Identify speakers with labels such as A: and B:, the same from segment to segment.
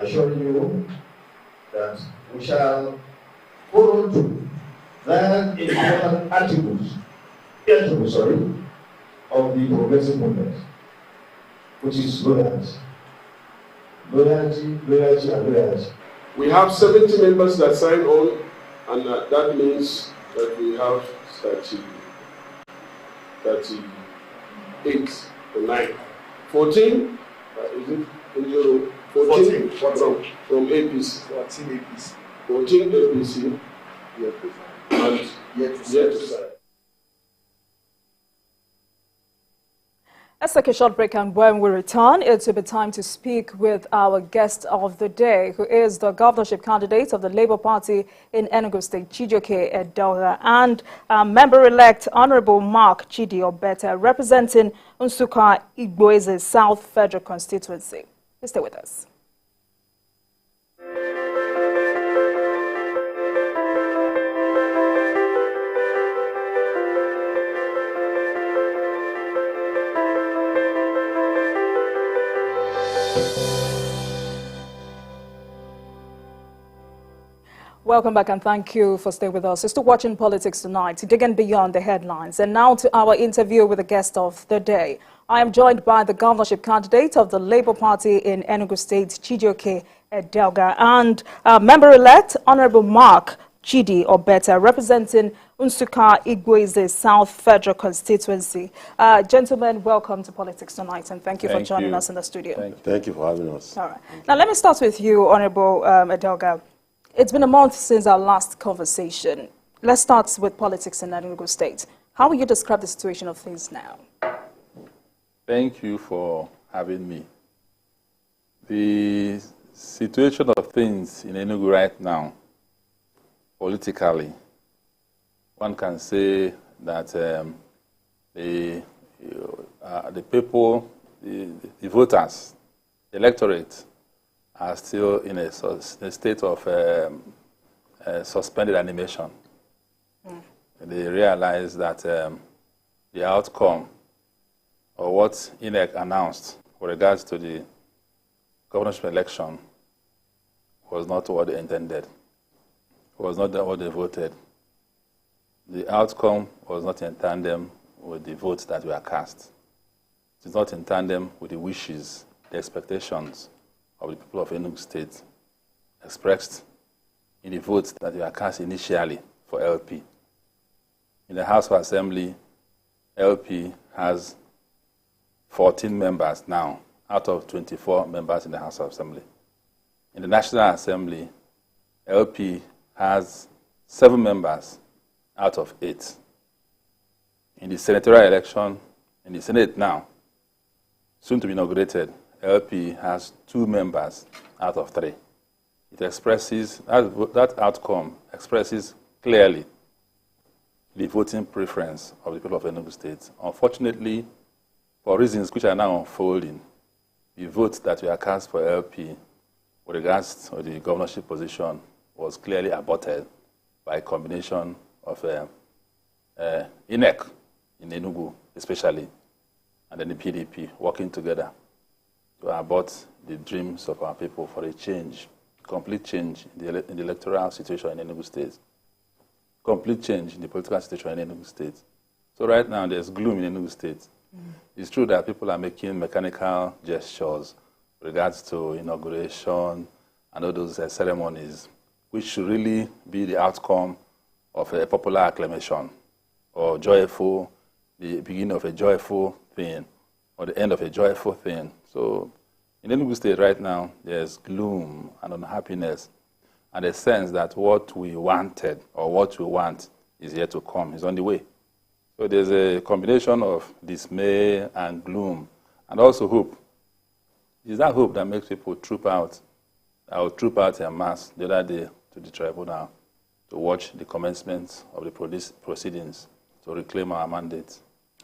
A: assure you that we shall follow through that important attributes of the progressive movement, which is loyalty. Loyalty, loyalty, and loyalty.
B: We have 70 members that sign on, and that means that we have 38 or 9. 14, is it? 14 from APC.
C: 14 APC.
B: 14 APC. And yet to sign.
D: Let's take a short break, and when we return, it will be time to speak with our guest of the day, who is the governorship candidate of the Labour Party in Enugu State, Chijioke Edeogah, and member-elect Honorable Mark Chidi Obetta, representing Nsukka Igboeze's South Federal Constituency. Please stay with us. Welcome back, and thank you for staying with us. You're still watching Politics Tonight, digging beyond the headlines. And now to our interview with the guest of the day. I am joined by the governorship candidate of the Labour Party in Enugu State, Chijioke Edeogah, and member-elect Honorable Mark Chidi Obetta, representing Nsukka Igboeze's South Federal Constituency. Gentlemen, welcome to Politics Tonight, and thank you for joining us in the studio.
E: Thank you for having us.
D: All right. Now, let me start with you, Honorable Edeogah. It's been a month since our last conversation. Let's start with politics in Enugu State. How will you describe the situation of things now?
E: Thank you for having me. The situation of things in Enugu right now, politically, one can say that the people, the voters, the electorate, are still in a state of suspended animation. They realize that the outcome or what INEC announced with regards to the governorship election was not what they intended, was not what they voted. The outcome was not in tandem with the votes that were cast. It is not in tandem with the wishes, the expectations of the people of Enugu State expressed in the votes that were cast initially for LP. In the House of Assembly, LP has 14 members now, out of 24 members in the House of Assembly. In the National Assembly, LP has 7 members out of 8. In the senatorial election, in the Senate now, soon to be inaugurated, LP has 2 members out of 3. It expresses, that outcome expresses clearly the voting preference of the people of Enugu State. Unfortunately, for reasons which are now unfolding, the vote that were cast for LP with regards to the governorship position was clearly aborted by a combination of INEC in Enugu especially, and then the PDP working together to abort the dreams of our people for a change, complete change in the electoral situation in Enugu State, complete change in the political situation in Enugu State. So right now there's gloom in Enugu State. It's true that people are making mechanical gestures with regards to inauguration and all those ceremonies, which should really be the outcome of a popular acclamation or joyful, the beginning of a joyful thing or the end of a joyful thing. So in Enugu State right now, there's gloom and unhappiness and a sense that what we wanted or what we want is yet to come, is on the way. So there's a combination of dismay and gloom and also hope. It's that hope that makes people troop out en masse the other day to the tribunal to watch the commencement of the proceedings to reclaim our mandate,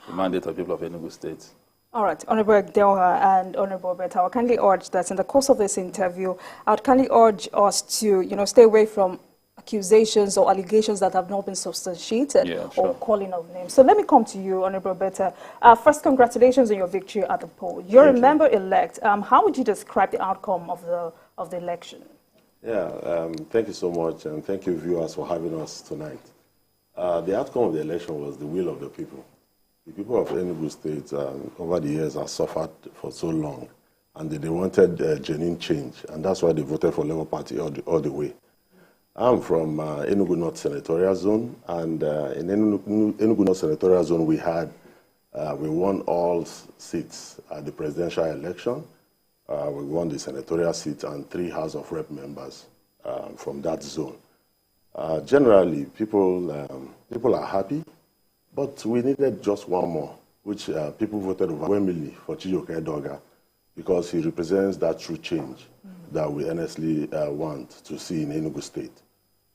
E: the mandate of people of Enugu State.
D: All right, Honorable Edeogah and Honorable Obetta, I would kindly urge that in the course of this interview, I would kindly urge us to, stay away from accusations or allegations that have not been substantiated,
E: Yeah, sure.
D: or calling of names. So let me come to you, Honorable Obetta. First, congratulations on your victory at the poll. You're a member-elect. How would you describe the outcome of the election?
C: Yeah, thank you so much, and thank you, viewers, for having us tonight. The outcome of the election was the will of the people. The people of Enugu State, over the years, have suffered for so long, and they wanted genuine change, and that's why they voted for Labour Party all the way. I'm from Enugu North Senatorial Zone, and in Enugu North Senatorial Zone, we won all seats at the presidential election. We won the senatorial seat and 3 House of Rep members from that zone. Generally, people are happy, but we needed just one more, which people voted overwhelmingly for Edeogah, because he represents that true change that we earnestly want to see in Enugu State.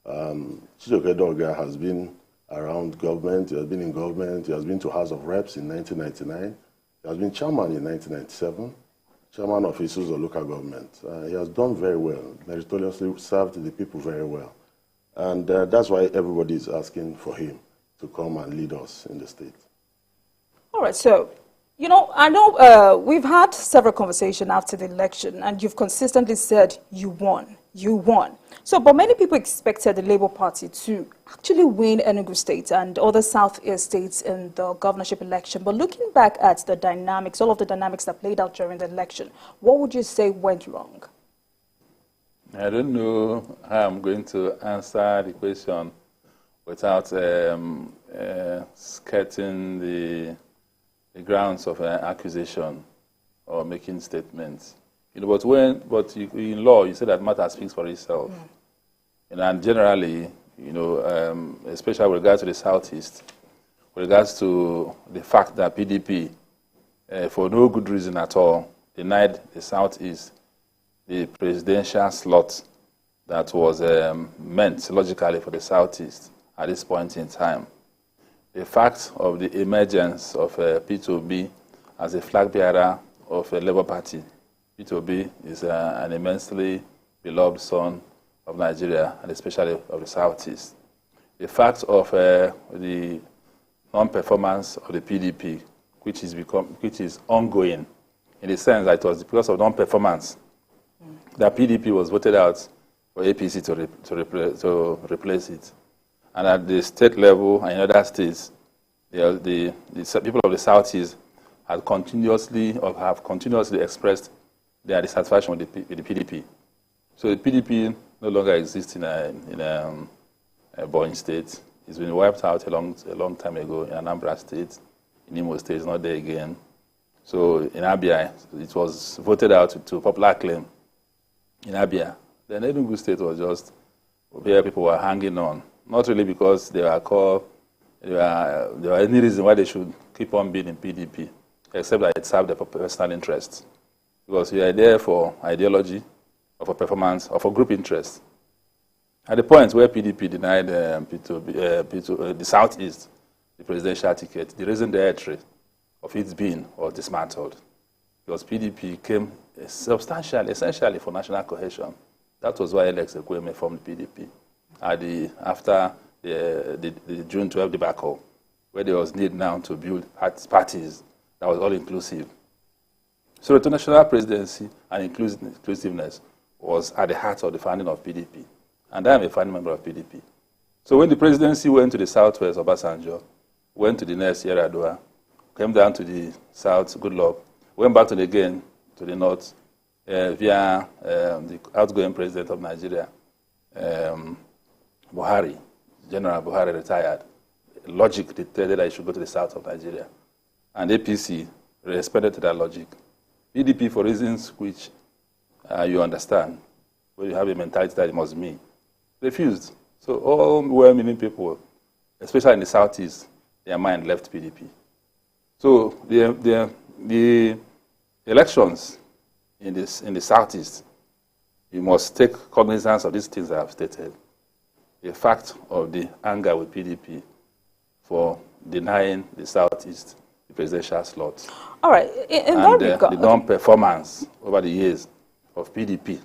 C: Edeogah has been around government, he has been in government, he has been to House of Reps in 1999, he has been chairman in 1997, chairman of Isuzu local government. He has done very well, meritoriously served the people very well. And that's why everybody is asking for him to come and lead us in the state. All
D: right, so, you know, I know we've had several conversations after the election, and you've consistently said you won. You won. So, but many people expected the Labour Party to actually win Enugu State and other Southeast states in the governorship election. But looking back at the dynamics, all of the dynamics that played out during the election, what would you say went wrong?
E: I don't know how I'm going to answer the question without skirting the grounds of accusation or making statements. You know, but in law, you say that matter speaks for itself. And generally, you know, especially with regards to the Southeast, with regards to the fact that PDP, for no good reason at all, denied the Southeast the presidential slot that was meant logically for the Southeast at this point in time. The fact of the emergence of P2B as a flag bearer of the Labour Party. P2B is an immensely beloved son of Nigeria, and especially of the Southeast. The fact of the non-performance of the PDP, which is ongoing, in the sense that it was because of non-performance that PDP was voted out for APC to replace it. And at the state level and in other states, the people of the Southeast have continuously expressed their dissatisfaction with the PDP. So the PDP no longer exists in a Borno state. It's been wiped out a long time ago in Anambra State. In Imo State, it's not there again. So in Abia, it was voted out to popular acclaim in Abia. Then Enugu State was just where people were hanging on. Not really because there were any reason why they should keep on being in PDP, except that it served their personal interests. Because you are there for ideology, or for performance, or for group interest. At the point where PDP denied the Southeast the presidential ticket, the reason the entry of its being was dismantled. Because PDP came essentially for national cohesion. That was why Alex Ekweme formed PDP after the June 12 debacle, where there was need now to build parties that was all-inclusive. So the national presidency and inclusiveness was at the heart of the founding of PDP. And I am a founding member of PDP. So when the presidency went to the southwest, Obasanjo, went to the next, Yar'Adua, came down to the south, Goodluck, went back again to the north via the outgoing president of Nigeria, Buhari, General Buhari retired. Logic dictated that he should go to the south of Nigeria. And APC responded to that logic. PDP, for reasons which you understand, where you have a mentality that it must be, refused. So all well-meaning people, especially in the Southeast, their mind left PDP. So the elections in the Southeast, you must take cognizance of these things I have stated. The fact of the anger with PDP for denying the Southeast the presidential slot.
D: All right.
E: And the non-performance over the years of PDP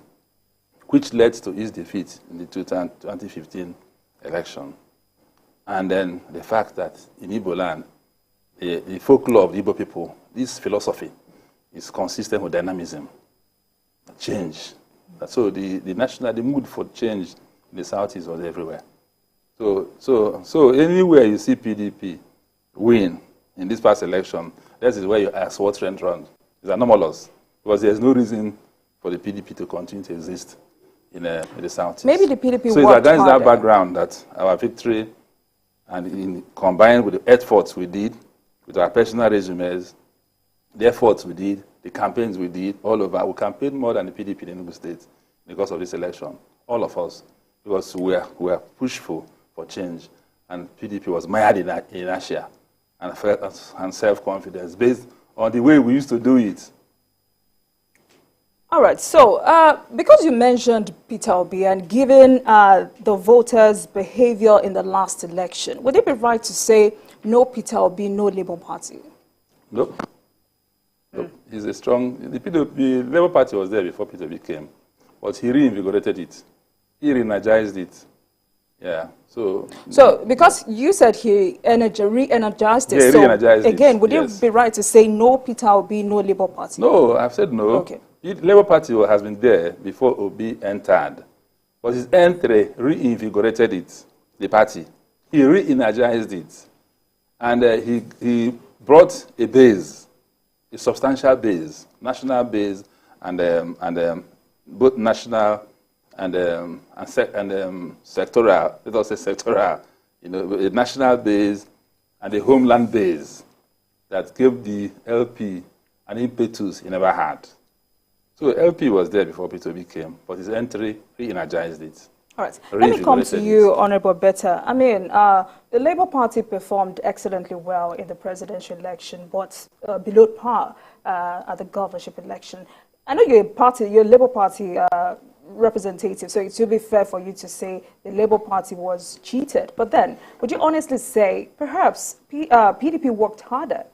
E: which led to his defeat in the 2015 election. And then the fact that in Igbo land, the folklore of the Igbo people, this philosophy is consistent with dynamism, change. So the mood for change in the Southeast was everywhere. So anywhere you see PDP win in this past election, that is where you ask what went wrong. It's anomalous, because there's no reason for the PDP to continue to exist in the Southeast.
D: Maybe the PDP
E: so
D: worked
E: it's against
D: harder.
E: that background that our victory, and combined with the efforts we did, with our personal resumes, the efforts we did, the campaigns we did all over, we campaigned more than the PDP in Enugu State because of this election, all of us, because we were pushful for change, and PDP was mired in inertia and self-confidence based on the way we used to do it.
D: All right, so because you mentioned Peter Obi, and given the voters' behavior in the last election, would it be right to say no Peter Obi, no Labour Party?
E: No. No. He's a strong... The Labour Party was there before Peter Obi came, but he reinvigorated it. He re-energized it. Yeah, so
D: because you said he re-energized it,
E: yeah,
D: so
E: re-energized
D: again,
E: it,
D: would
E: yes.
D: it be right to say no Peter Obi, no Labour Party?
E: No, I've said no.
D: Okay.
E: The Labour Party has been there before Obi entered, but his entry reinvigorated it, the party. He re-energized it, and he brought a base, a substantial base, national base, and both national and sectoral. Let us say sectoral. You know, a national base and a homeland base that gave the LP an impetus he never had. So LP was there before Peter Obi came, but his entry re-energized it.
D: All right. Let me come to you, Honorable Obetta. I mean, the Labour Party performed excellently well in the presidential election, but below par at the governorship election. I know you're a Labour Party representative, so it should be fair for you to say the Labour Party was cheated. But then, would you honestly say perhaps PDP worked harder?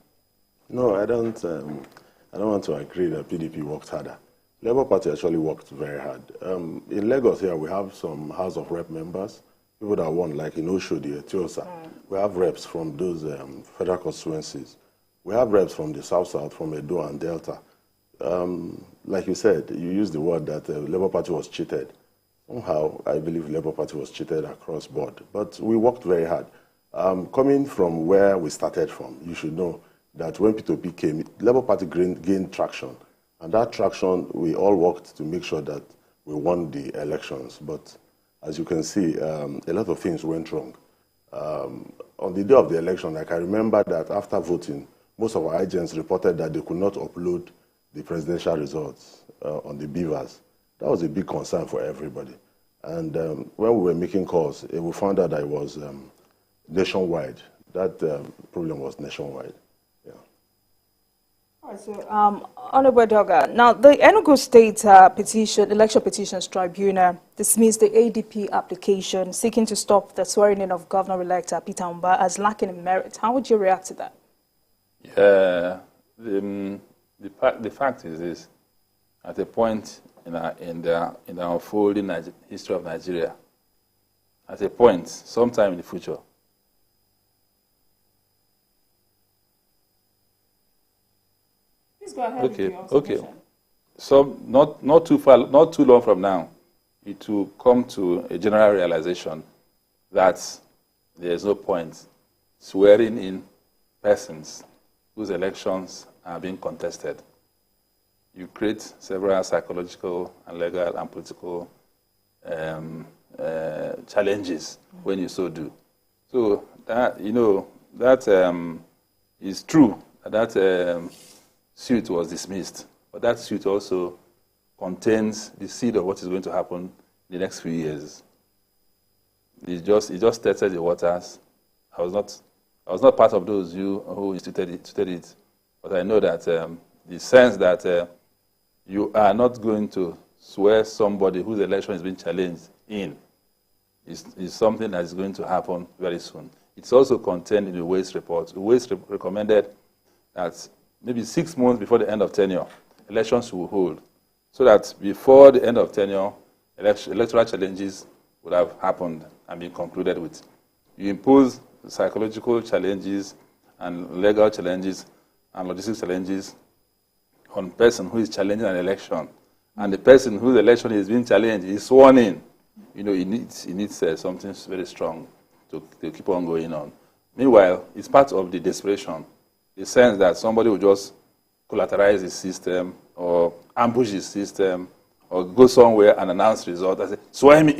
C: No, I don't want to agree that PDP worked harder. Labour Party actually worked very hard. In Lagos here, we have some House of Rep members, people that won, like in Oshodi, Etiosa. We have reps from those federal constituencies. We have reps from the South, from Edo and Delta. Like you said, you used the word that Labour Party was cheated. Somehow, I believe Labour Party was cheated across board. But we worked very hard. Coming from where we started from, you should know that when P2P came, Labour Party gained traction. And that traction, we all worked to make sure that we won the elections. But as you can see, a lot of things went wrong. On the day of the election, I can remember that after voting, most of our agents reported that they could not upload the presidential results on the beavers. That was a big concern for everybody. And when we were making calls, we found out that it was nationwide. That problem was nationwide. Yeah.
D: All right, so Honorable Edeogah, now the Enugu State Election Petitions Tribunal dismissed the ADP application seeking to stop the swearing-in of Governor-elect Peter Mba as lacking in merit. How would you react to that?
E: Yeah, the fact is this: at a point in the unfolding history of Nigeria, at a point, sometime in the future,
D: Please go ahead with your
E: okay. So not too far, not too long from now, it will come to a general realization that there is no point swearing in persons whose elections are being contested. You create several psychological and legal and political challenges when you so do. So that, you know, that is true. That suit was dismissed, but that suit also contains the seed of what is going to happen in the next few years. It just tested the waters. I was not part of those who instituted it, but I know that the sense that you are not going to swear somebody whose election is being challenged in is something that is going to happen very soon. It's also contained in the Waste report. The Waste recommended that maybe 6 months before the end of tenure, elections will hold, so that before the end of tenure, electoral challenges would have happened and been concluded with. You impose psychological challenges and legal challenges and logistics challenges on the person who is challenging an election, and the person whose election is being challenged is sworn in. You know, it needs something very strong to keep on going on. Meanwhile, it's part of the desperation, the sense that somebody will just collateralize the system or ambush the system or go somewhere and announce results and say, swear me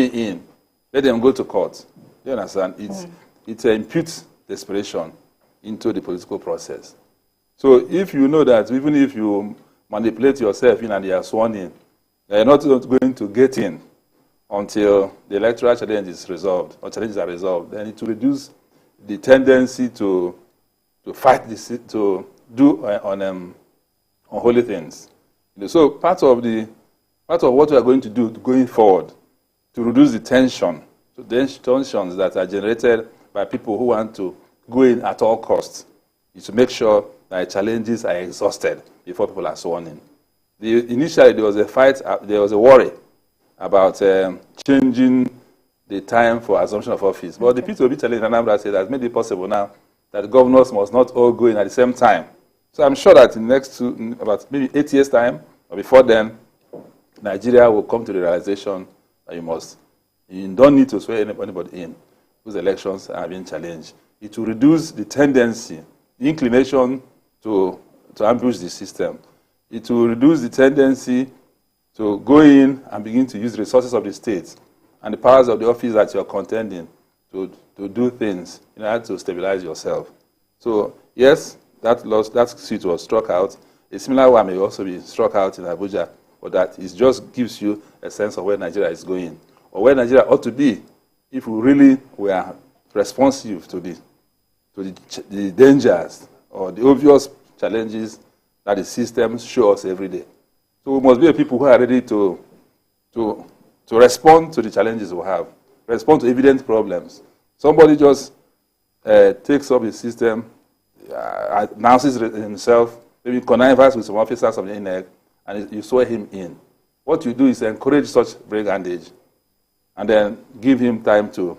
E: in, let them go to court. You understand? It imputes desperation into the political process. So if you know that even if you manipulate yourself in and you are sworn in, you're not going to get in until the electoral challenge is resolved or challenges are resolved, then it will reduce the tendency to fight this, to do unholy things. So part of what we are going to do going forward to reduce the tensions that are generated by people who want to go in at all costs is to make sure that challenges are exhausted before people are sworn in. Initially, there was a fight, there was a worry about changing the time for assumption of office. But the P2B challenge in Anambra State has made it possible now that governors must not all go in at the same time. So I'm sure that in the next about maybe 8 years' time, or before then, Nigeria will come to the realization that you don't need to swear anybody in whose elections are being challenged. It will reduce the tendency, the inclination to ambush the system. It will reduce the tendency to go in and begin to use the resources of the state and the powers of the office that you're contending to do things in order to stabilize yourself. So yes, that seat was struck out. A similar one may also be struck out in Abuja, but that it just gives you a sense of where Nigeria is going or where Nigeria ought to be if we really were responsive to the dangers or the obvious challenges that the systems show us every day. So we must be a people who are ready to respond to the challenges we have, respond to evident problems. Somebody just takes up the system, announces himself, maybe connives with some officers of the INEC, and you swear him in. What you do is encourage such brigandage and then give him time to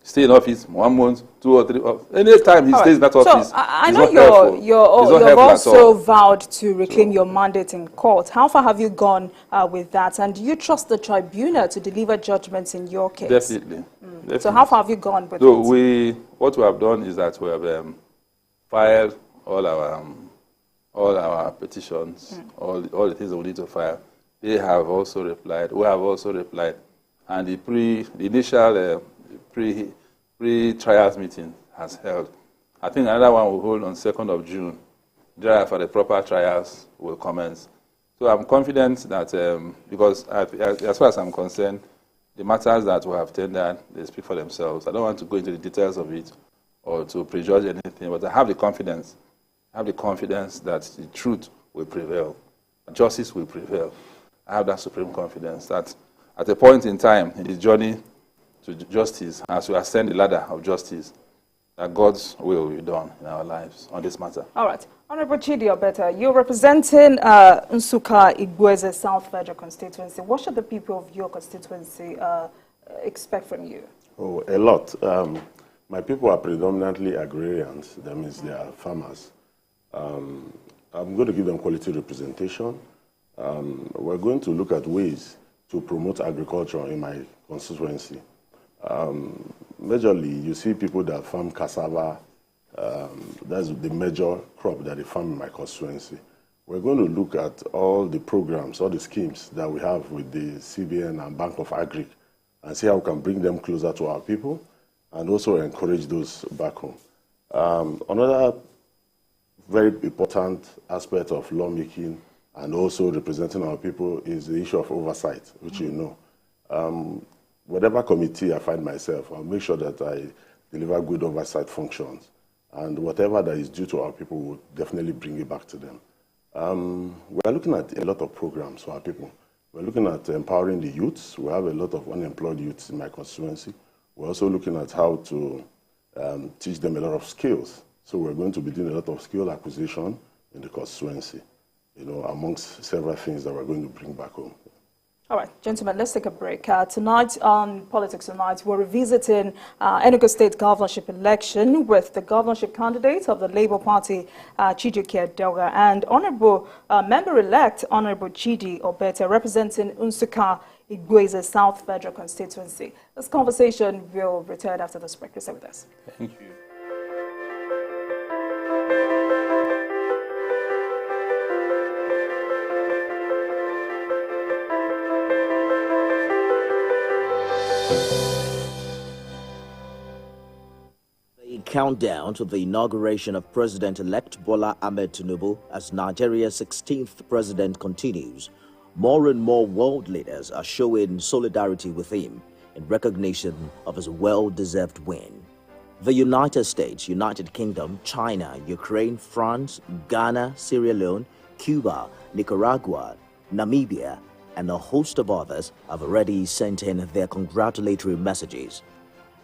E: stay in office 1 month, 2 or 3. Any time he stays in that office,
D: so I know you've also vowed to reclaim your mandate in court. How far have you gone with that? And do you trust the tribunal to deliver judgments in your case?
E: Definitely. Definitely.
D: So how far have you gone with
E: it? What we have done is that we have filed all our petitions, all the things that we need to file. They have also replied. We have also replied. And the initial pre-trials meeting has held. I think another one will hold on 2nd of June. Thereafter, the proper trials will commence. So I'm confident that, because as far as I'm concerned, the matters that we have tendered, they speak for themselves. I don't want to go into the details of it or to prejudge anything, but I have the confidence. that the truth will prevail, justice will prevail. I have that supreme confidence that at a point in time in the journey to justice, as we ascend the ladder of justice, that God's will be done in our lives on this matter.
D: All right. Honorable Chidi Obetta, you're representing Nsukka Igweze South Federal constituency. What should the people of your constituency expect from you?
C: Oh, a lot. My people are predominantly agrarians. That means they are farmers. I'm going to give them quality representation. We're going to look at ways to promote agriculture in my constituency. Majorly, you see people that farm cassava. That's the major crop that they farm in my constituency. We're going to look at all the programs, all the schemes that we have with the CBN and Bank of Agric and see how we can bring them closer to our people and also encourage those back home. Another very important aspect of lawmaking and also representing our people is the issue of oversight, which you know. Whatever committee I find myself, I'll make sure that I deliver good oversight functions. And whatever that is due to our people, we'll definitely bring it back to them. We're looking at a lot of programs for our people. We're looking at empowering the youths. We have a lot of unemployed youths in my constituency. We're also looking at how to teach them a lot of skills. So we're going to be doing a lot of skill acquisition in the constituency, you know, amongst several things that we're going to bring back home.
D: All right, gentlemen, let's take a break. Tonight on Politics Tonight, we're revisiting Enugu State governorship election with the governorship candidate of the Labour Party, Chijioke Edeogah, and Honourable Member-elect, Honourable Chidi Obetta, representing Nsukka Igweze South Federal Constituency. This conversation will return after this break. Please stay with us.
E: Thank you.
F: Countdown to the inauguration of President-elect Bola Ahmed Tinubu as Nigeria's 16th president continues. More and more world leaders are showing solidarity with him in recognition of his well-deserved win. The United States, United Kingdom, China, Ukraine, France, Ghana, Sierra Leone, Cuba, Nicaragua, Namibia, and a host of others have already sent in their congratulatory messages.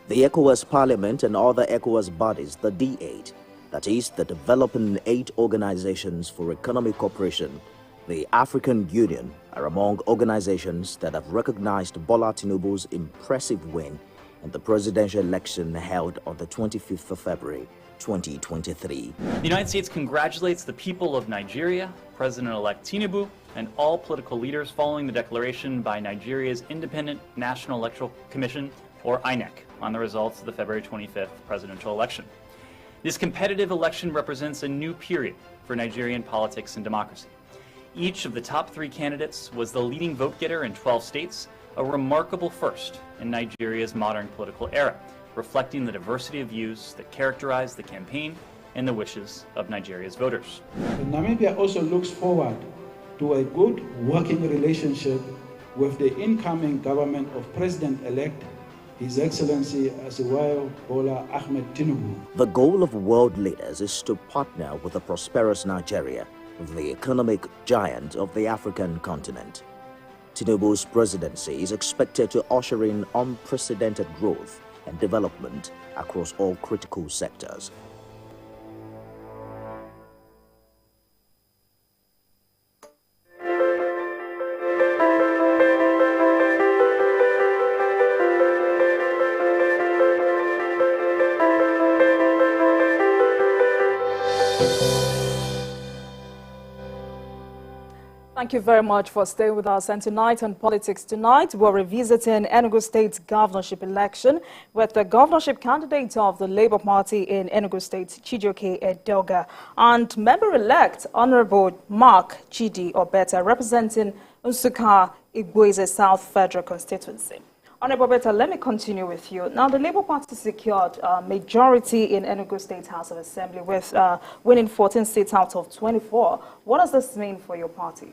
F: The ECOWAS Parliament and other ECOWAS bodies, the D8, that is, the Developing Aid Organizations for Economic Cooperation, the African Union, are among organizations that have recognized Bola Tinubu's impressive win in the presidential election held on the 25th of February, 2023.
G: The United States congratulates the people of Nigeria, President-elect Tinubu, and all political leaders following the declaration by Nigeria's Independent National Electoral Commission, or INEC, on the results of the February 25th presidential election. This competitive election represents a new period for Nigerian politics and democracy. Each of the top 3 candidates was the leading vote-getter in 12 states, a remarkable first in Nigeria's modern political era, reflecting the diversity of views that characterize the campaign and the wishes of Nigeria's voters.
H: Namibia also looks forward to a good working relationship with the incoming government of President-elect His Excellency Asiwayo Bola Ahmed Tinubu.
F: The goal of world leaders is to partner with a prosperous Nigeria, the economic giant of the African continent. Tinubu's presidency is expected to usher in unprecedented growth and development across all critical sectors.
D: Thank you very much for staying with us. And tonight on Politics Tonight, we're revisiting Enugu State's governorship election with the governorship candidate of the Labour Party in Enugu State, Chijioke Edeogah, and member-elect Honourable Mark Chidi Obetta, representing Nsukka Igweze South Federal Constituency. Honourable Obetta, let me continue with you. Now, the Labour Party secured a majority in Enugu State House of Assembly with winning 14 seats out of 24. What does this mean for your party?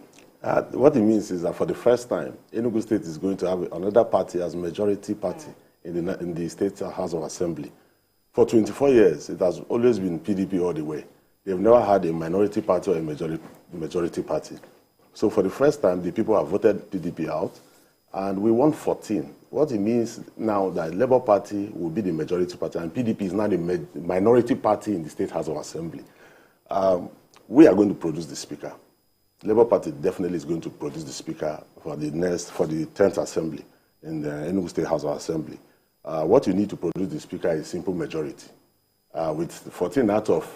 C: What it means is that for the first time, Enugu State is going to have another party as majority party in the State House of Assembly. For 24 years, it has always been PDP all the way. They've never had a minority party or a majority party. So for the first time, the people have voted PDP out, and we won 14. What it means now that Labour Party will be the majority party, and PDP is now the minority party in the State House of Assembly. We are going to produce the Speaker. Labour Party definitely is going to produce the Speaker for the 10th Assembly in the Enugu State House of Assembly. What you need to produce the Speaker is simple majority. With 14 out of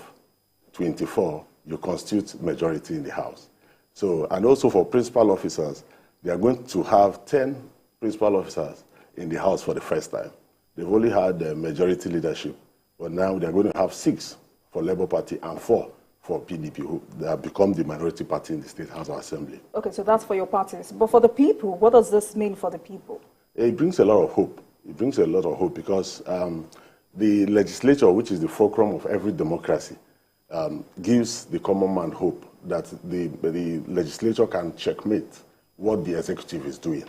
C: 24, you constitute majority in the House. So, and also for principal officers, they are going to have 10 principal officers in the House for the first time. They've only had majority leadership, but now they are going to have 6 for Labour Party and 4 for PDP, who they have become the minority party in the State House of Assembly.
D: Okay, so that's for your parties. But for the people, what does this mean for the people?
C: It brings a lot of hope. It brings a lot of hope because the legislature, which is the fulcrum of every democracy, gives the common man hope that the legislature can checkmate what the executive is doing.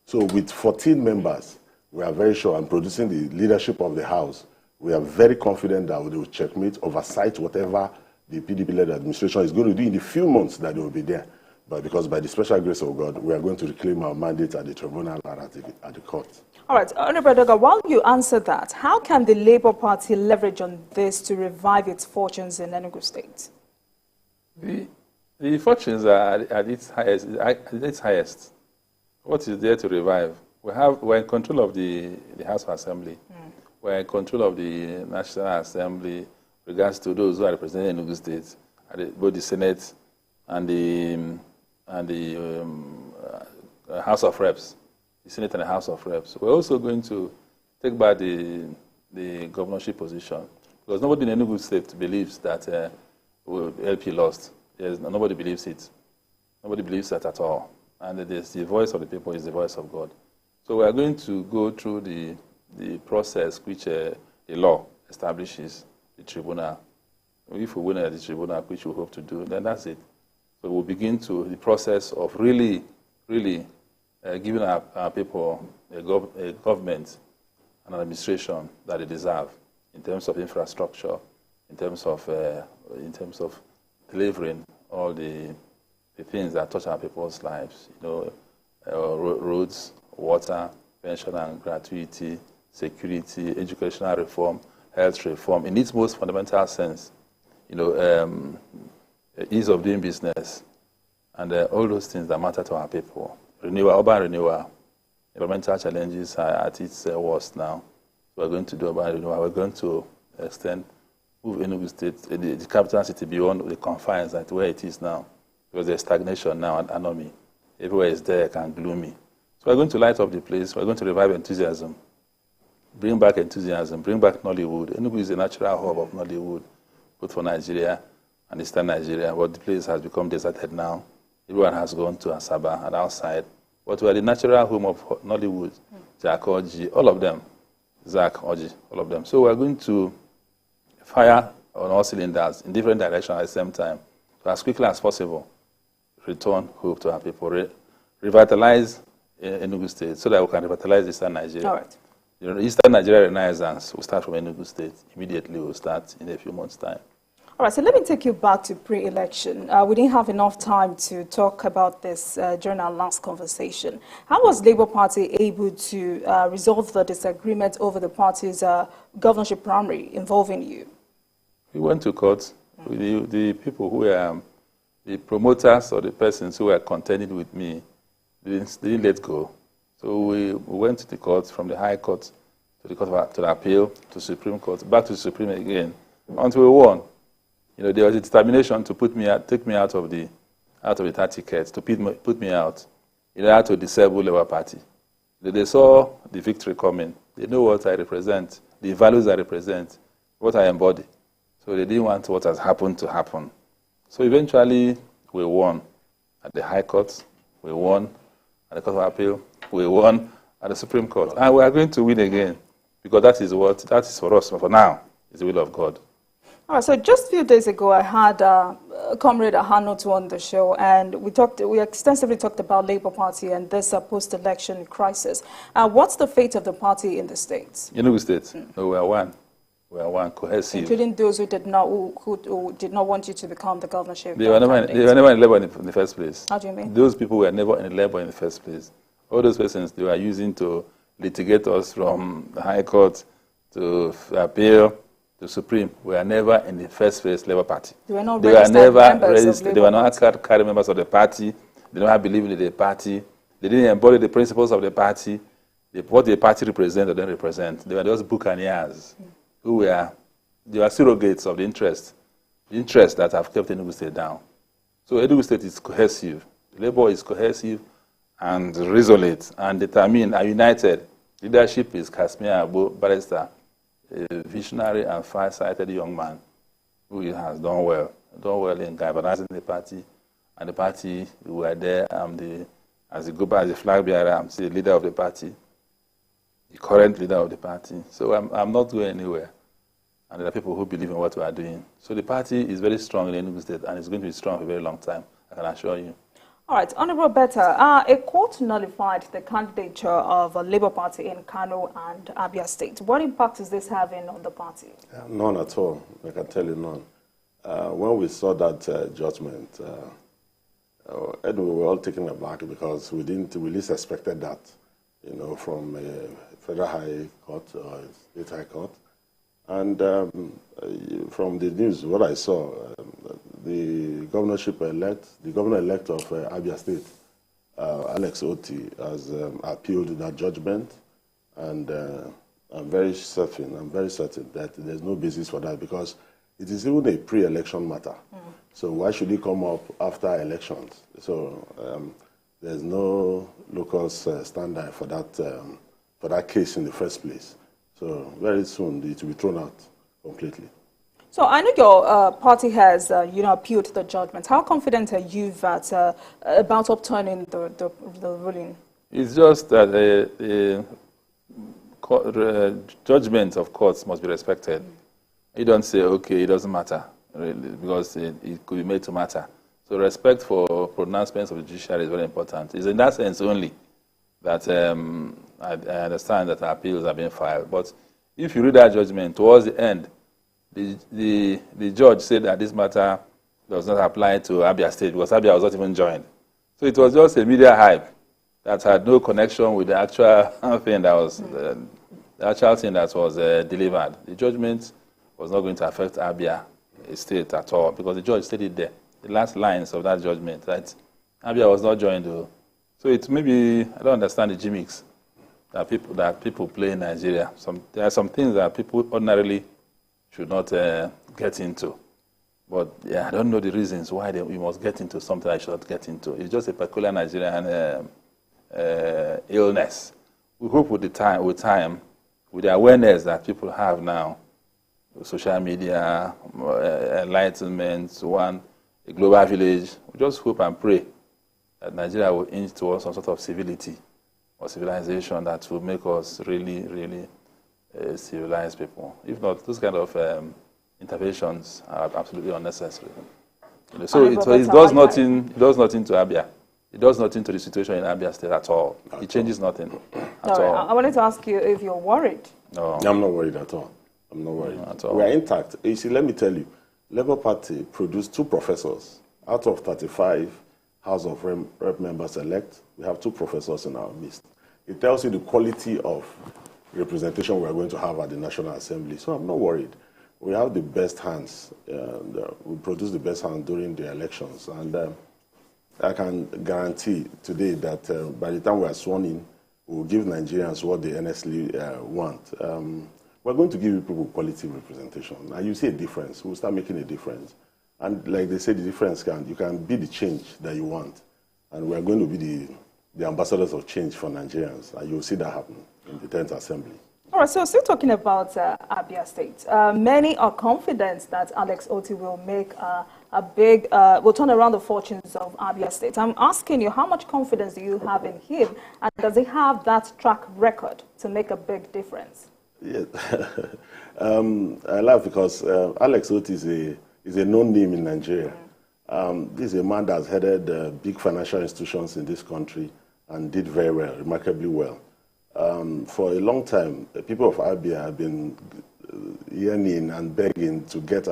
C: So with 14 members, we are very sure, and producing the leadership of the House, we are very confident that they will checkmate, oversight whatever the PDP-led administration is going to do in the few months that they will be there. But because by the special grace of God, we are going to reclaim our mandate at the tribunal and at the court. All
D: right, Honourable Edeogah, while you answer that, how can the Labour Party leverage on this to revive its fortunes in Enugu State?
E: The fortunes are at its highest. What is there to revive? We're in control of the House of Assembly. We're in control of the National Assembly regards to those who are represented in Enugu State, both the Senate and the House of Reps, the Senate and the House of Reps. We're also going to take back the governorship position, because nobody in Enugu State believes that LP lost. Nobody believes it. Nobody believes that at all. And the voice of the people is the voice of God. So we are going to go through the process which the law establishes, the tribunal. If we win at the tribunal, which we hope to do, then that's it. So we'll begin the process of really giving our people a government and an administration that they deserve in terms of infrastructure, in terms of delivering all the things that touch our people's lives. Roads, water, pension and gratuity, security, educational reform, health reform, in its most fundamental sense. Ease of doing business, and all those things that matter to our people. Urban renewal, environmental challenges are at its worst now. We're going to do urban renewal. We're going to move Enugu State, the capital city, beyond the confines at where it is now, because there's stagnation now and anomie. Everywhere is dark and gloomy. So we're going to light up the place. We're going to revive enthusiasm, bring back enthusiasm, bring back Nollywood. Enugu is a natural hub of Nollywood, both for Nigeria and Eastern Nigeria, but the place has become deserted now. Everyone has gone to Asaba and outside. But we're the natural home of Nollywood, Jack Oji, all of them. Zach Oji, all of them. So we're going to fire on all cylinders in different directions at the same time, so as quickly as possible, return hope to our people, revitalize Enugu State, so that we can revitalize Eastern Nigeria.
D: All right.
E: Eastern Nigeria Renaissance will start from Enugu State. Immediately we'll start in a few months' time.
D: All right, so let me take you back to pre-election. We didn't have enough time to talk about this during our last conversation. How was Labour Party able to resolve the disagreement over the party's governorship primary involving you?
E: We went to court. The people who were the promoters or the persons who were contending with me didn't let go. So we went to the court, from the High Court to the Court to the Appeal, to Supreme Court, back to the Supreme again, until we won. There was a determination to take me out of the 30 tickets, to put me out, in order to disable Labour Party. They saw the victory coming. They know what I represent, the values I represent, what I embody. So they didn't want what has happened to happen. So eventually, we won at the High Court, we won at the Court of Appeal, we won at the Supreme Court. And we are going to win again, because that is for us, for now, is the will of God.
D: All right, so just a few days ago, I had Comrade Ahanotu on the show, and we extensively talked about Labour Party and this post-election crisis. What's the fate of the party in the States?
E: Enugu State, no, we are one. We are one, cohesive.
D: Including those who did not want you to become the governorship
E: They were never in Labour in the first place.
D: How do you mean?
E: Those people were never in Labour in the first place. All those persons they were using to litigate us from the High Court to Appeal to Supreme were never in the first place Labour Party.
D: They were not
E: registered. They were not card members of the party. They don't have belief in the party. They didn't embody the principles of the party. What the party represents or don't represent. They were just buccaneers they were surrogates of the interests that have kept Enugu State down. So Enugu State is cohesive. Labour is cohesive and resolute and determined and united. Leadership is Kasmia Abo Barrister, a visionary and far-sighted young man who has done well in galvanizing the party. And the party, we were there. As the flag bearer, I'm still the leader of the party, the current leader of the party. So I'm not going anywhere. And there are people who believe in what we are doing. So the party is very strong in Enugu State, and it's going to be strong for a very long time, I can assure you.
D: All right, Honorable Obetta, a court nullified the candidature of a Labour Party in Kano and Abia State. What impact is this having on the party?
C: None at all. I can tell you none. When we saw that judgment, we were all taken aback because we least expected that, from Federal High Court or State High Court. And from the news, what I saw, the governor-elect of Abia State Alex Oti has appealed that judgment, and I'm very certain that there's no basis for that, because it is even a pre-election matter. So why should it come up after elections? So there's no locus standard for that case in the first place. So very soon it will be thrown out completely.
D: So I know your party has, appealed the judgment. How confident are you that about upturning the ruling?
E: It's just that the judgment of courts must be respected. You don't say, okay, it doesn't matter, really, because it could be made to matter. So respect for pronouncements of the judiciary is very important. It's in that sense only that I understand that appeals are being filed. But if you read that judgment, towards the end, the judge said that this matter does not apply to Abia State, because Abia was not even joined. So it was just a media hype that had no connection with the actual thing that was delivered. The judgment was not going to affect Abia State at all, because the judge stated there, the last lines of that judgment, that Abia was not joined. So it maybe, I don't understand the gimmicks that people play in Nigeria. There are some things that people ordinarily should not get into. But yeah, I don't know the reasons why we must get into something I should not get into. It's just a peculiar Nigerian illness. We hope with time, with the awareness that people have now, social media, enlightenment, a global village, we just hope and pray that Nigeria will inch towards some sort of civility or civilization that will make us really, really civilized people. If not, those kind of interventions are absolutely unnecessary. So it does nothing to Abia. It does nothing to the situation in Abia State at all. It changes nothing at all.
D: I wanted to ask you if you're worried.
C: No, I'm not worried at all. I'm not worried at all. We are intact. You see, let me tell you, Labour Party produced 2 professors out of 35 House of Rep members elect. We have 2 professors in our midst. It tells you the quality of representation we are going to have at the National Assembly. So I'm not worried. We have the best hands. We produce the best hands during the elections. And I can guarantee today that by the time we are sworn in, we will give Nigerians what they honestly want. We're going to give people quality representation. And you see a difference. We'll start making a difference. And like they say, the difference you can be the change that you want. And we're going to be the ambassadors of change for Nigerians. And you'll see that happen in the 10th Assembly.
D: All right, so still talking about Abia State. Many are confident that Alex Oti will make will turn around the fortunes of Abia State. I'm asking you, how much confidence do you have in him? And does he have that track record to make a big difference?
C: Yeah. I laugh because Alex Oti is a known name in Nigeria. This is a man that's headed big financial institutions in this country and did very well, remarkably well. For a long time, the people of Abia have been yearning and begging to get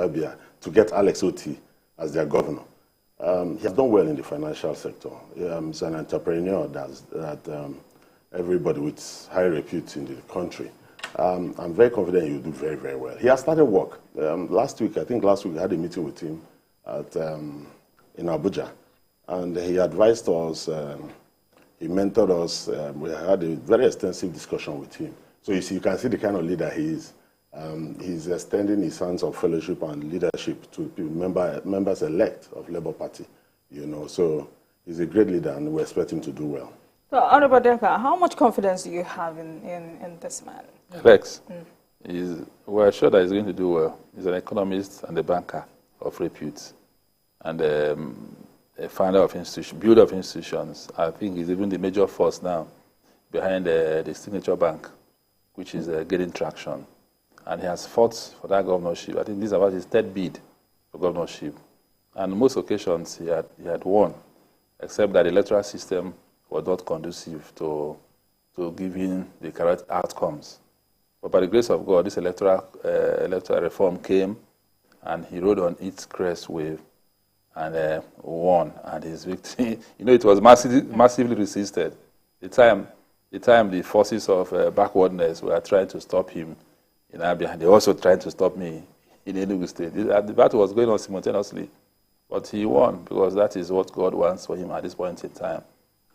C: Alex Oti as their governor. He has done well in the financial sector. He's an entrepreneur that everybody with high repute in the country. I'm very confident he will do very, very well. He has started work. Last week, I had a meeting with him in Abuja, and he advised us. He mentored us. We had a very extensive discussion with him. So you see, you can see the kind of leader he is. He's extending his hands of fellowship and leadership to members elect of Labour Party. So he's a great leader, and we expect him to do well.
D: So, Honorable Edeogah, how much confidence do you have in this man?
E: Rex, we're sure that he's going to do well. He's an economist and a banker of repute, and a founder of builder of institutions. I think he's even the major force now behind the Signature Bank, which is getting traction. And he has fought for that governorship. I think this is about his 3rd bid for governorship. And on most occasions, he had won, except that the electoral system was not conducive to giving the correct outcomes. But by the grace of God, this electoral reform came, and he rode on its crest wave and won. And his victory, it was massively resisted. The time the forces of backwardness were trying to stop him in Abia, they also tried to stop me in Enugu State. The battle was going on simultaneously, but he won because that is what God wants for him at this point in time.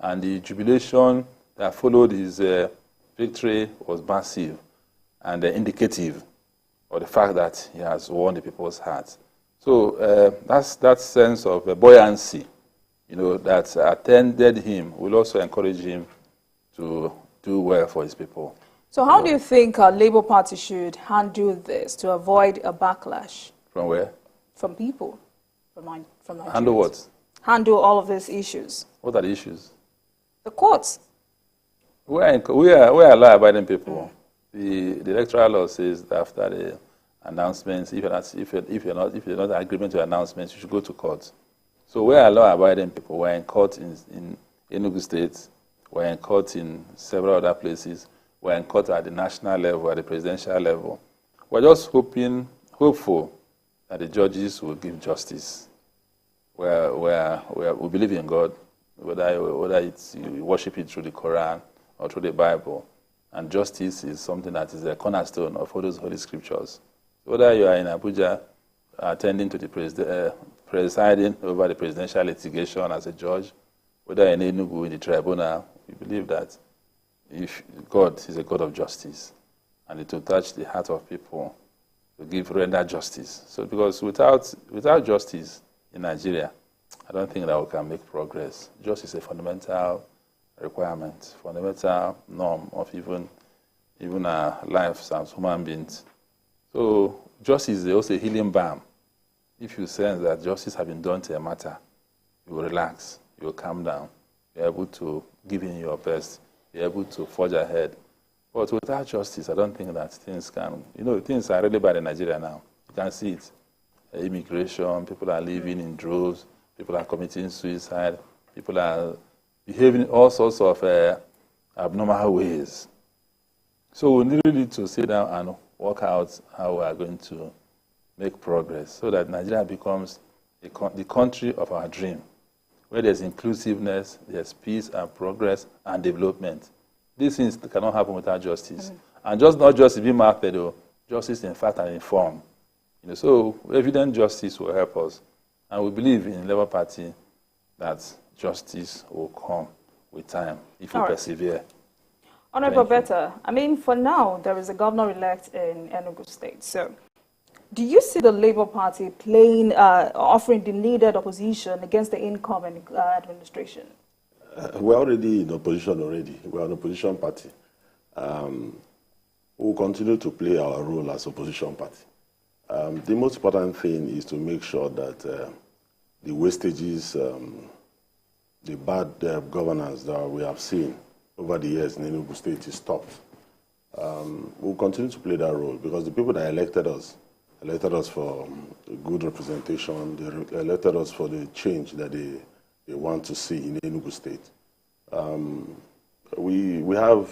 E: And the jubilation that followed his victory was massive and indicative of the fact that he has won the people's hearts. So that's that sense of buoyancy, that attended him will also encourage him to do well for his people.
D: So how do you think Labour Party should handle this to avoid a backlash?
E: From where?
D: From people. From Nigerians.
E: Handle what?
D: Handle all of these issues.
E: What are the issues?
D: The courts.
E: We are law-abiding people. The electoral law says that after the announcements, if you're not in agreement to announcements, you should go to court. So we are law-abiding people. We're in court in Enugu State. We're in court in several other places. We're in court at the national level, at the presidential level. We're just hopeful that the judges will give justice. We believe in God, whether it's you worship it through the Quran or through the Bible. And justice is something that is a cornerstone of all those holy scriptures. Whether you are in Abuja attending to the presiding over the presidential litigation as a judge, whether in Enugu in the tribunal, we believe that if God is a God of justice, and it will touch the heart of people to render justice. So because without justice in Nigeria, I don't think that we can make progress. Justice is a fundamental requirement, fundamental norm of even our lives as human beings. So justice is also a healing balm. If you sense that justice has been done to a matter, you will relax, you will calm down, you're able to give in your best, you're able to forge ahead. But without justice, I don't think that things can, things are really bad in Nigeria now. You can see it. Immigration, people are living in droves, people are committing suicide, people are behaving in all sorts of abnormal ways. So we really need to sit down and work out how we are going to make progress so that Nigeria becomes the country of our dream, where there's inclusiveness, there's peace and progress and development. These things cannot happen without justice. And not justice being marketed, though, justice in fact and in form. So evident justice will help us. And we believe in the Labour Party that justice will come with time if we persevere.
D: Honorable Obetta, for now, there is a governor-elect in Enugu State. So do you see the Labour Party offering the needed opposition against the incoming administration?
C: We're already in opposition already. We're an opposition party. We'll continue to play our role as opposition party. The most important thing is to make sure that the wastages, the bad governance that we have seen over the years in Enugu State is stopped. We'll continue to play that role because the people that elected us for good representation, they elected us for the change that they want to see in Enugu State. We have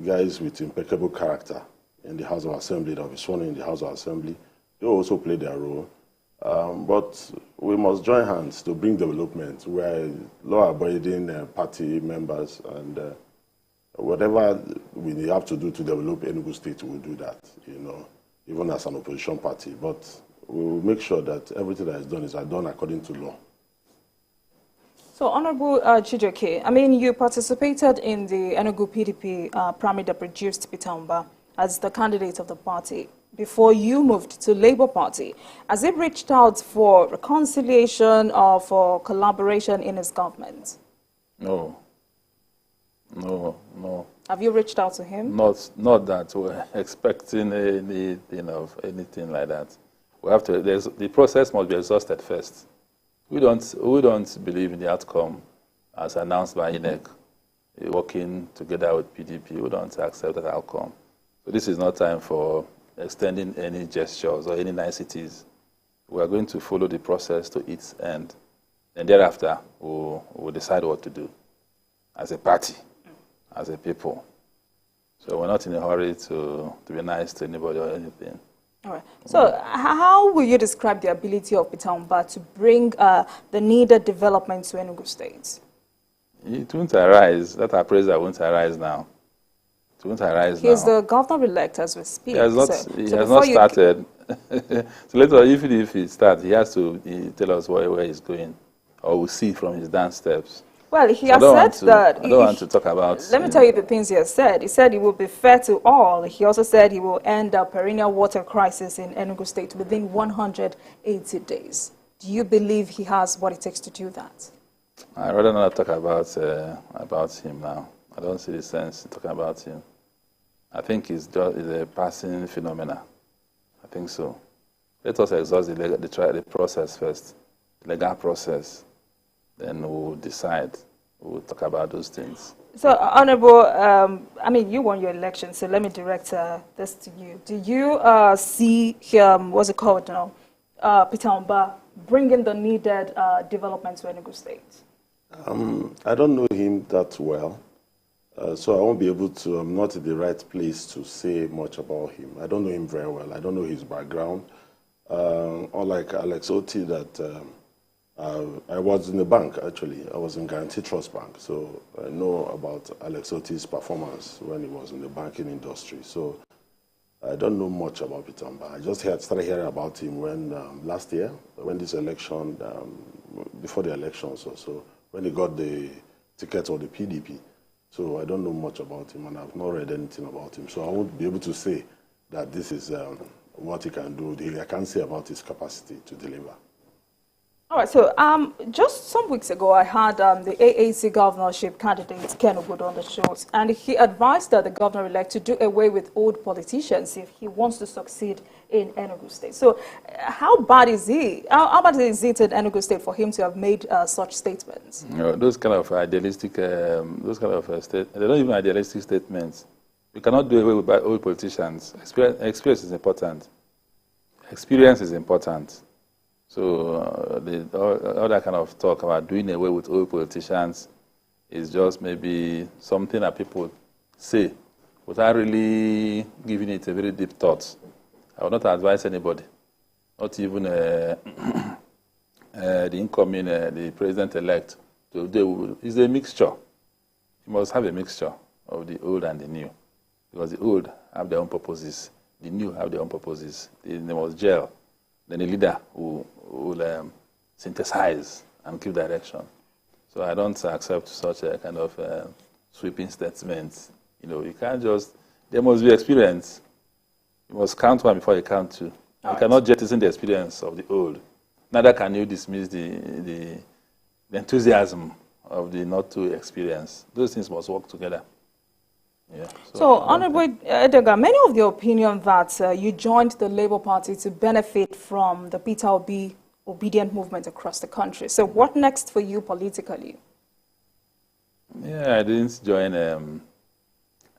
C: guys with impeccable character in the House of Assembly that will be sworn in the House of Assembly. They also play their role. But we must join hands to bring development. We are law-abiding party members, and whatever we have to do to develop Enugu State, we'll do that, even as an opposition party. But we will make sure that everything that is done according to law.
D: So, Honorable Chijioke, you participated in the Enugu PDP primary that produced Peter Mbah as the candidate of the party before you moved to Labour Party. Has he reached out for reconciliation or for collaboration in his government?
E: No.
D: Have you reached out to him?
E: Not that we're expecting anything like that. We have to. The process must be exhausted first. We don't believe in the outcome as announced by INEC, working together with PDP. We don't accept that outcome. So this is not time for extending any gestures or any niceties. We are going to follow the process to its end. And thereafter, we'll decide what to do as a party, as a people. So we're not in a hurry to be nice to anybody or anything.
D: All right. So how will you describe the ability of Peter Mbah to bring the needed development to Enugu State?
E: It won't arise. That appraiser won't arise now. It won't arise now.
D: He's the governor-elect as we speak.
E: He has not started. So later, even if he starts, he has to tell us where he's going, or we'll see from his dance steps.
D: Well, he has said that...
E: I don't want to talk about...
D: Let me tell you the things he has said. He said he will be fair to all. He also said he will end a perennial water crisis in Enugu State within 180 days. Do you believe he has what it takes to do that?
E: I'd rather not talk about him now. I don't see the sense in talking about him. I think it's a passing phenomena. I think so. Let us exhaust the process first, the legal process. Then we'll decide. We'll talk about those things.
D: So, Honorable, I mean, you won your election, so let me direct this to you. Do you see him, what's it called now, Peter Mba, bringing the needed development to Enugu State?
C: I don't know him that well, so I won't be able to, I'm not in the right place to say much about him. I don't know him very well. I don't know his background. Unlike Alex Oti, that I was in the bank, actually. I was in Guarantee Trust Bank, so I know about Alex Oti's performance when he was in the banking industry. So I don't know much about Peter Mba. I just started hearing about him when last year, when this election, before the elections or so, when he got the ticket of the PDP. So I don't know much about him, and I've not read anything about him. So I won't be able to say that this is what he can do. I can't say about his capacity to deliver.
D: All right, so just some weeks ago, I had the AAC governorship candidate, Kano, on the show, and he advised the governor-elect to do away with old politicians if he wants to succeed in Enugu State. So how bad is he? How bad is it in Enugu State for him to have made such statements?
E: Those kind of idealistic, they're not even idealistic statements. We cannot do away with old politicians. Experience is important. Experience is important. So all that kind of talk about doing away with old politicians is just maybe something that people say without really giving it a very deep thought. I would not advise anybody, not even the incoming, the president-elect, to do. It's a mixture. You must have a mixture of the old and the new, because the old have their own purposes, the new have their own purposes. They must gel. Then a leader who will synthesize and give direction. So I don't accept such a kind of sweeping statements. You know, you can't just, there must be experience. You must count one before you count two. You cannot jettison the experience of the old. Neither can you dismiss the enthusiasm of the not too experienced. Those things must work together. Yeah,
D: so Honorable Edeogah, many of the opinion that you joined the Labour Party to benefit from the Peter Obi obedient movement across the country. So what next for you politically?
E: Yeah, I didn't join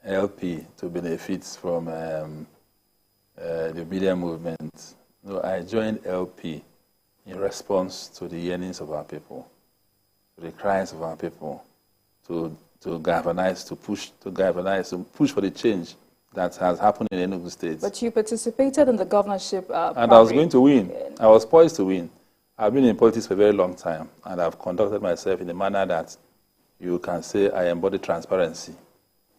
E: LP to benefit from the obedient movement. No, I joined LP in response to the yearnings of our people, to the cries of our people, to galvanize, to push for the change that has happened in Enugu State.
D: But you participated in the governorship
E: and I was going to win. I was poised to win. I've been in politics for a very long time, and I've conducted myself in a manner that you can say I embody transparency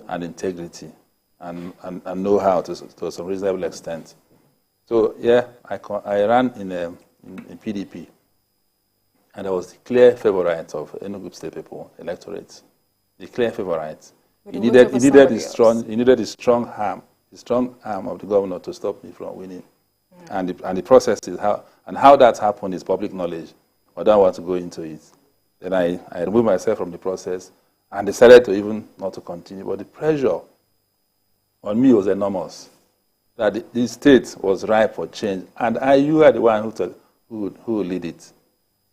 E: and integrity and know-how to some reasonable extent. So, yeah, I ran in PDP, and I was the clear favorite of Enugu State people, electorate. The clear favorite. He needed a strong arm of the governor to stop me from winning. And the process is how that happened is public knowledge. I don't want to go into it. Then I removed myself from the process and decided to even not to continue. But the pressure on me was enormous. That the state was ripe for change, and you are the one who would lead it.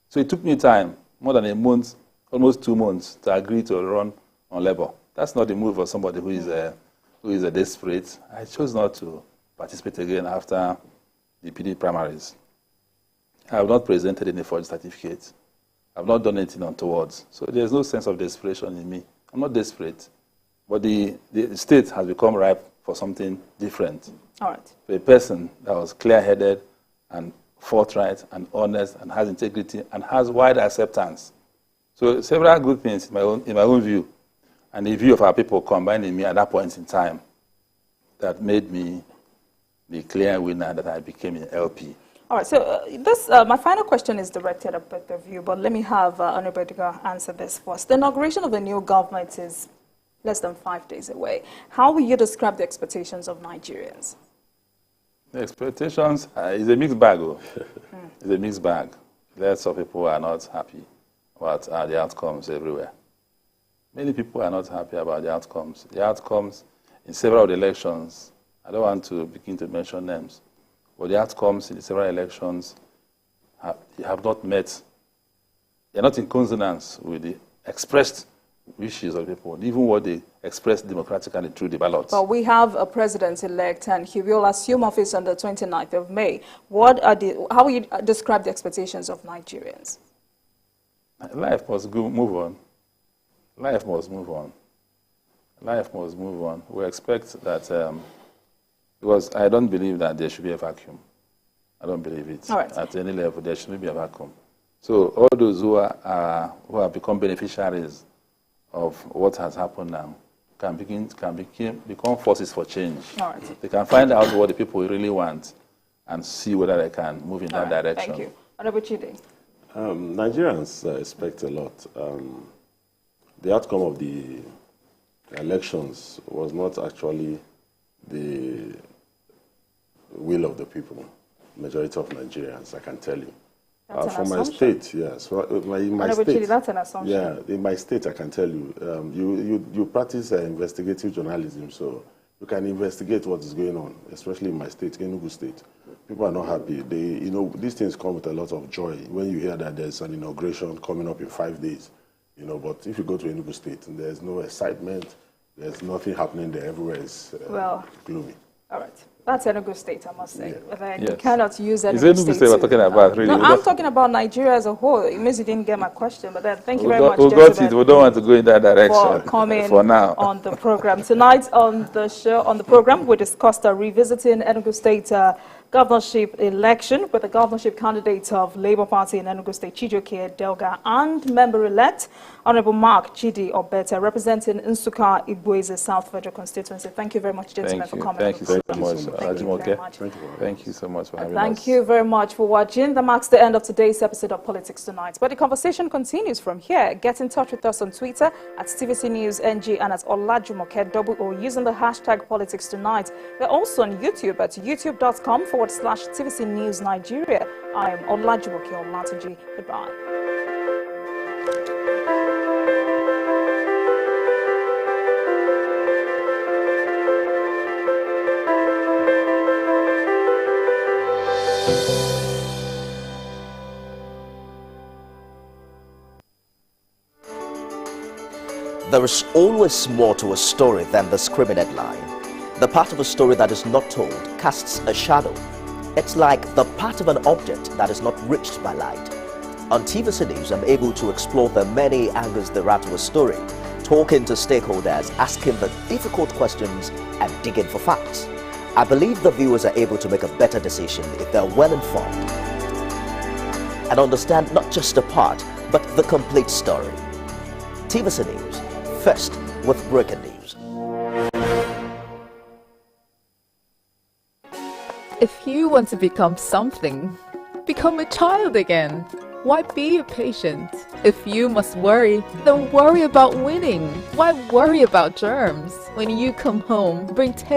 E: So it took me time, more than a month, almost 2 months, to agree to run on Labour. That's not the move for somebody who is a desperate. I chose not to participate again after the PD primaries. I have not presented any forged certificate. I have not done anything untowards. So there's no sense of desperation in me. I'm not desperate. But the state has become ripe for something different.
D: All right.
E: For a person that was clear-headed and forthright and honest and has integrity and has wide acceptance. So several good things in my own view, and the view of our people combined in me at that point in time, that made me the clear winner that I became in LP.
D: All right, so my final question is directed at both of you, but let me have Honorable Edeogah answer this first. The inauguration of the new government is less than 5 days away. How will you describe the expectations of Nigerians?
E: The expectations is a mixed bag. It's a mixed bag. Lots of people are not happy about the outcomes everywhere. Many people are not happy about the outcomes. The outcomes in several elections, I don't want to begin to mention names, but the outcomes in several elections have not met, they're not in consonance with the expressed wishes of people, even what they expressed democratically through the ballots.
D: But we have a president-elect, and he will assume office on the 29th of May. How will you describe the expectations of Nigerians?
E: Life must move on. Life must move on. Life must move on. We expect that, because I don't believe that there should be a vacuum. I don't believe it.
D: All right.
E: At any level, there shouldn't be a vacuum. So all those who have become beneficiaries of what has happened now can become forces for change.
D: All right.
E: They can find out what the people really want and see whether they can move in that direction.
D: Thank you. Honorable Chidi.
C: Nigerians expect a lot. The outcome of the elections was not actually the will of the people, majority of Nigerians, I can tell you. From my state, yes. In my state,
D: Chidi, that's an assumption.
C: Yeah, in my state, I can tell you, you practice investigative journalism, so you can investigate what is going on, especially in my state, Enugu State. People are not happy. These things come with a lot of joy when you hear that there's an inauguration coming up in 5 days. But if you go to Enugu State, there's no excitement, there's nothing happening there. Everywhere is gloomy.
D: All right. That's Enugu State, I must say.
C: Yeah.
D: But you cannot use Enugu
E: State. Is Enugu State we're talking about, really?
D: No, I'm talking about Nigeria as a whole. It means you didn't get my question, but then thank you very much,
E: We don't want to go in that direction
D: for coming
E: for now.
D: On the program. Tonight on the program, we discussed revisiting Enugu State governorship election with the governorship candidate of Labour Party in Enugu State, Chijioke Edeogah, and member-elect Honorable Mark Chidi Obetta, representing Nsukka Igboeze South Federal Constituency. Thank you very much, gentlemen, for coming.
E: Thank you so much.
C: Thank you
E: so much for having us.
D: Thank you very much for watching. That marks the end of today's episode of Politics Tonight. But the conversation continues from here. Get in touch with us on Twitter at TVC News NG and at Olajumoke OO using the hashtag Politics Tonight. We're also on YouTube at youtube.com/TVC News Nigeria. I am Olajumoke Olatunji. Goodbye.
F: There is always more to a story than the screaming headline. The part of a story that is not told casts a shadow. It's like the part of an object that is not reached by light. On TVC News, I'm able to explore the many angles there are to a story, talking to stakeholders, asking the difficult questions, and digging for facts. I believe the viewers are able to make a better decision if they're well informed and understand not just a part, but the complete story. TVC News, first with breaking news.
I: If you want to become something, become a child again. Why be a patient? If you must worry, then worry about winning. Why worry about germs? When you come home, bring